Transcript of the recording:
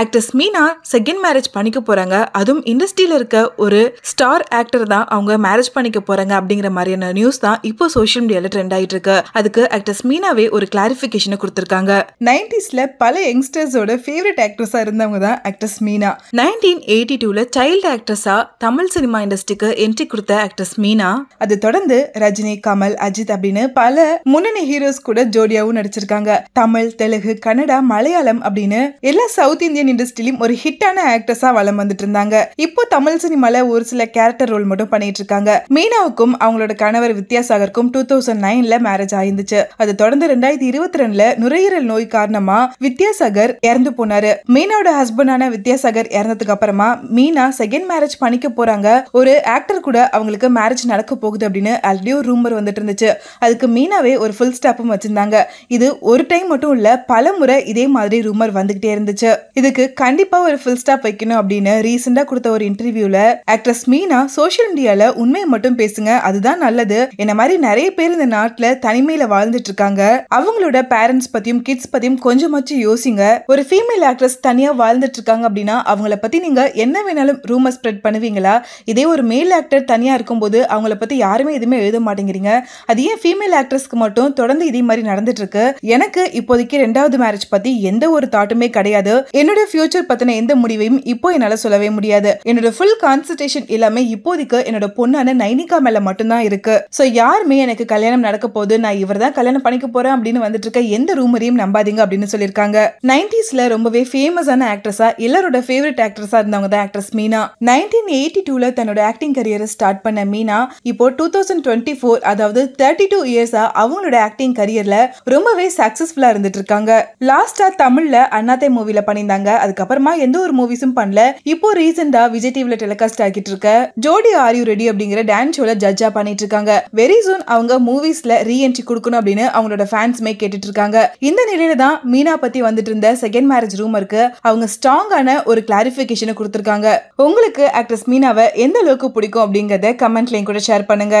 Actress Meena second marriage பண்ணிக்க போறாங்க. அதுவும் இண்டஸ்ட்ரியில இருக்க ஒரு ஸ்டார் ஆக்டர் தான் அவங்க மேரேஜ் பண்ணிக்க போறாங்க அப்படிங்கிற மாதிரியான நியூஸ் தான் இப்போ சோஷியல் மீடியால ட்ரெண்ட் ஆயிட்டு இருக்கு. அதுக்கு ஆக்ட்ரஸ் மீனாவே ஒரு கிளாரிபிகேஷனை கொடுத்திருக்காங்க. 90ஸ்ல பல யங்ஸ்டர்ஸோட ஃபேவரட் ஆக்ட்ரஸா இருந்தவங்க தான் ஆக்ட்ரஸ் மீனா. 1982ல சைல்டு ஆக்ட்ரஸா தமிழ் சினிமா இண்டஸ்ட்ரிக்கு என்ட்ரி கொடுத்த ஆக்ட்ரஸ் மீனா அது தொடர்ந்து ரஜினி, கமல், அஜித் அப்படின்னு பல முன்னணி ஹீரோஸ் கூட ஜோடியாவும் நடிச்சிருக்காங்க. தமிழ், தெலுங்கு, கன்னடா, மலையாளம் அப்படின்னு எல்லா சவுத் இந்தியன் இண்டஸ்ட்ரியிலும் ஒரு ஹிட்டான ஆக்ட்ரஸா வலம் வந்துட்டு இருந்தாங்க. இப்போ தமிழ் சினிமால ஒரு சில கேரக்டர் ரோல் மட்டும் பண்ணிட்டு இருக்காங்க. மீனாவுக்கும் அவங்களோட கணவர் வித்யாசாகருக்கும் 2009ல மேரேஜ் ஆயிருந்துச்சு. அது தொடர்ந்து 2022ல நுரையீரல் நோய் காரணமா வித்யாசாகர் இறந்து போனாரு. மீனாவோட ஹஸ்பண்டான வித்யாசாகர் இறந்ததுக்கு அப்புறமா மீனா செகண்ட் மேரேஜ் பண்ணிக்க போறாங்க. ஒரு ஆக்டர் கூட அவங்களுக்கு மேரேஜ் நடக்க போகுது அப்படின்னு ஆல்ரெடி ஒரு ரூமர் வந்துட்டு இருந்துச்சு. அதுக்கு மீனாவே ஒரு ஃபுல் ஸ்டாப்பும் வச்சிருந்தாங்க. இது ஒரு டைம் மட்டும் இல்ல, பல முறை இதே மாதிரி ரூமர் வந்துகிட்டே இருந்துச்சு. இதுக்கு கண்டிப்பா ஒரு ஃபுல் ஸ்டாப் வைக்கணும் அப்படின்னு ரீசெண்டா கொடுத்த ஒரு இன்டர்வியூல ஆக்ட்ரஸ் மீனா சோஷியல் மீடியால உண்மையை மட்டும் பேசுங்க, அதுதான் நல்லது. என்ன மாதிரி நிறைய பேர் இந்த நாட்டுல தனிமையில வாழ்ந்துட்டு இருக்காங்க. அவங்களோட பேரண்ட்ஸ் பத்தியும் கிட்ஸ் பத்தியும் கொஞ்சமாச்சும் யோசிங்க. ஒரு ஃபீமேல் ஆக்ட்ரஸ் தனியா வாழ்ந்துட்டு இருக்காங்க அப்படின்னா அவங்கள பத்தி நீங்க என்ன வேணாலும் ரூமர் ஸ்ப்ரெட் பண்ணுவீங்களா? இதே ஒரு மேல் ஆக்டர் தனியா இருக்கும்போது அவங்கள பத்தி யாருமே எதுவுமே எழுத மாட்டேங்கிறீங்க. அது ஏன் ஃபீமேல் ஆக்ட்ரஸ்க்கு மட்டும் தொடர்ந்து இதே மாதிரி நடந்துட்டு இருக்கு? எனக்கு இப்போதைக்கு ரெண்டாவது மேரேஜ் பத்தி எந்த ஒரு தாட்டுமே கிடையாது. என்னோட ஃபியூச்சர் பத்தின எந்த முடிவையும் இப்போ என்னால சொல்லவே முடியாது. என்னோட ஃபுல் கான்சன்ட்ரேஷன் எல்லாமே இப்போதைக்கு என்னோட பொண்ணான நைனிகா மேல மட்டும்தான் இருக்கு. சோ யாருமே எனக்கு கல்யாணம் நடக்க போது, நான் இவர் தான் கல்யாணம் பண்ணிக்க போறேன் அப்படின்னு வந்துட்டு இருக்க எந்த ரூமரையும் நம்பாதீங்க அப்படின்னு சொல்லியிருக்காங்க. 90ஸ்ல ரொம்பவே ஃபேமஸான ஆக்ட்ரஸா, எல்லாரோட ஃபேவரட் ஆக்ட்ரஸா இருந்தவங்க தான் ஆக்ட்ரஸ் மீனா. 1982ல தன்னோட ஆக்டிங் கரியரை ஸ்டார்ட் பண்ண மீனா இப்போ 2024 அதாவது 32 இயர்ஸா அவங்களோட ஆக்டிங் கரியர்ல ரொம்பவே சக்சஸ்ஃபுல்லா இருந்துட்டு இருக்காங்க. லாஸ்டா தமிழ்ல அண்ணாத்தை மூவில பண்ணிருந்தாங்க. அதுக்கப்புறமா எந்த ஒரு மூவிஸும் பண்ணல. இப்போ ரீசெண்டா விஜய் டிவில டெலிகாஸ்ட் ஆகிட்டு இருக்க ஜோடி ஆர் யூ ரெடி அப்படிங்கிற டான்ஸ் ஷோல ஜட்ஜா பண்ணிட்டு இருக்காங்க. வெரி சூன் அவங்க மூவிஸ்ல ரீஎன்ட்ரி கொடுக்கணும் அப்படின்னு அவங்களோட ஃபேன்ஸ்மே கேட்டுட்டு இருக்காங்க. இந்த நிலையில தான் மீனா பத்தி வந்துட்டு இருந்த செகண்ட் மேரேஜ் ரூமருக்கு அவங்க ஸ்ட்ராங்கான ஒரு கிளாரிபிகேஷனை கொடுத்திருக்காங்க. உங்களுக்கு ஆக்ட்ரஸ் மீனாவை எந்த அளவுக்கு பிடிக்கும் அப்படிங்கறத கமெண்ட்லயும் கூட ஷேர் பண்ணுங்க.